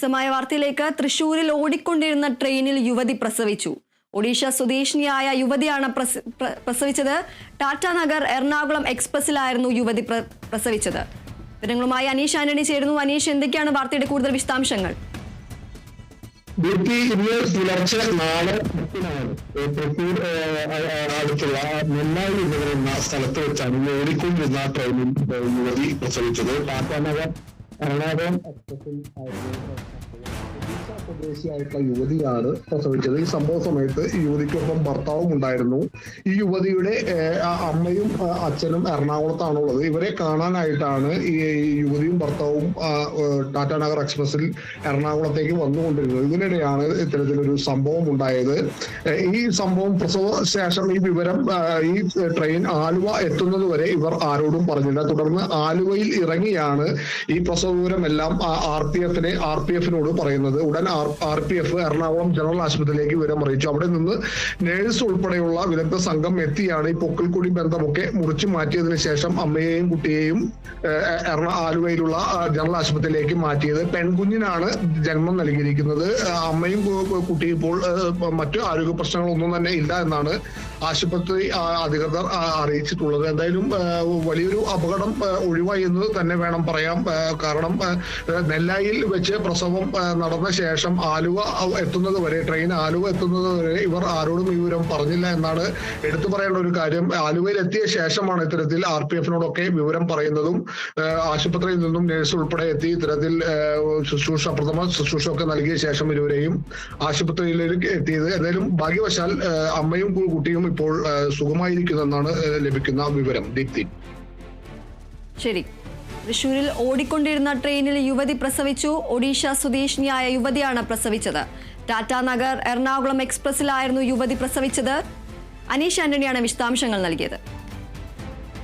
സമയ വാർത്തയിലേക്ക് തൃശൂരിൽ ഓടിക്കൊണ്ടിരുന്ന ട്രെയിനിൽ യുവതി പ്രസവിച്ചു. ഒഡീഷ സ്വദേശിനിയായ യുവതിയാണ് പ്രസവിച്ചത്. ടാറ്റാനഗർ എറണാകുളം എക്സ്പ്രസിലായിരുന്നു യുവതി പ്രസവിച്ചത്. വിവരങ്ങളുമായി അനീഷ് ആന്റണി ചേരുന്നു. അനീഷ്, എന്തൊക്കെയാണ് വാർത്തയുടെ കൂടുതൽ വിശദാംശങ്ങൾ? ഇന്ന് പുലർച്ചെ 4:10 തൃശൂർ അടുത്തുള്ള നെല്ലായി എന്ന് പറയുന്ന സ്ഥലത്ത് വെച്ചാണ് ഓടിക്കൊണ്ടിരുന്ന ട്രെയിനിൽ യുവതി പ്രസവിച്ചത്. ടാറ്റാനഗർ എറണാകുളം എക്സ്പ്രസിൽ സ്വദേശിയായിട്ടുള്ള യുവതിയാണ് പ്രസവിച്ചത്. ഈ സംഭവ സമയത്ത് ഈ യുവതിക്കൊപ്പം ഭർത്താവും ഉണ്ടായിരുന്നു. ഈ യുവതിയുടെ അമ്മയും അച്ഛനും എറണാകുളത്താണുള്ളത്. ഇവരെ കാണാനായിട്ടാണ് ഈ യുവതിയും ഭർത്താവും ടാറ്റാനഗർ എക്സ്പ്രസിൽ എറണാകുളത്തേക്ക് വന്നുകൊണ്ടിരുന്നത്. ഇതിനിടെയാണ് ഇത്തരത്തിലൊരു സംഭവം ഉണ്ടായത്. ഈ സംഭവം പ്രസവ ശേഷം ഈ വിവരം ഈ ട്രെയിൻ ആലുവ എത്തുന്നത് വരെ ഇവർ ആരോടും പറഞ്ഞില്ല. തുടർന്ന് ആലുവയിൽ ഇറങ്ങിയാണ് ഈ പ്രസവ വിവരമെല്ലാം ആർ പി എഫിനോട് പറയുന്നത്. ഉടൻ RPF എറണാകുളം ജനറൽ ആശുപത്രിയിലേക്ക് വിവരം അറിയിച്ചു. അവിടെ നിന്ന് നേഴ്സ് ഉൾപ്പെടെയുള്ള വിദഗ്ധ സംഘം എത്തിയാണ് ഈ പൊക്കിൾക്കൊടി ബന്ധമൊക്കെ മുറിച്ചു മാറ്റിയതിനു ശേഷം അമ്മയെയും കുട്ടിയെയും ആലുവയിലുള്ള ജനറൽ ആശുപത്രിയിലേക്ക് മാറ്റിയത്. പെൺകുഞ്ഞിനാണ് ജന്മം നൽകിയിരിക്കുന്നത്. അമ്മയും കുട്ടിയും ഇപ്പോൾ മറ്റു ആരോഗ്യ പ്രശ്നങ്ങളൊന്നും തന്നെ ഇല്ല എന്നാണ് ആശുപത്രി അധികൃതർ അറിയിച്ചിട്ടുള്ളത്. എന്തായാലും വലിയൊരു അപകടം ഒഴിവായി എന്ന് തന്നെ വേണം പറയാം. കാരണം നെല്ലായിൽ വെച്ച് പ്രസവം നടന്ന ശേഷം ആലുവ എത്തുന്നത് വരെ ട്രെയിൻ ആലുവ എത്തുന്നത് വരെ ഇവർ ആരോടും ഈ വിവരം പറഞ്ഞില്ല എന്നാണ് എടുത്തു പറയേണ്ട ഒരു കാര്യം. ആലുവയിൽ എത്തിയ ശേഷമാണ് ഇത്തരത്തിൽ RPFനോടൊക്കെ വിവരം പറയുന്നതും ആശുപത്രിയിൽ നിന്നും നേഴ്സ് ഉൾപ്പെടെ എത്തി ഇത്തരത്തിൽ പ്രഥമ ശുശ്രൂഷ ഒക്കെ നൽകിയ ശേഷം ഇരുവരെയും ആശുപത്രിയിലേക്ക് എത്തിയത്. എന്തായാലും ഭാഗ്യവശാൽ അമ്മയും കുട്ടിയും ഇപ്പോൾ സുഖമായിരിക്കുന്നെന്നാണ് ലഭിക്കുന്ന വിവരം. ദീപ്തി, ശരി. തൃശൂരിൽ ഓടിക്കൊണ്ടിരുന്ന ട്രെയിനിൽ യുവതി പ്രസവിച്ചു. ഒഡീഷ സ്വദേശിനിയായ യുവതിയാണ് പ്രസവിച്ചത്. ടാറ്റാനഗർ എറണാകുളം എക്സ്പ്രസിലായിരുന്നു യുവതി പ്രസവിച്ചത്. അനീഷ് ആന്റണിയാണ് വിശദാംശങ്ങൾ നൽകിയത്.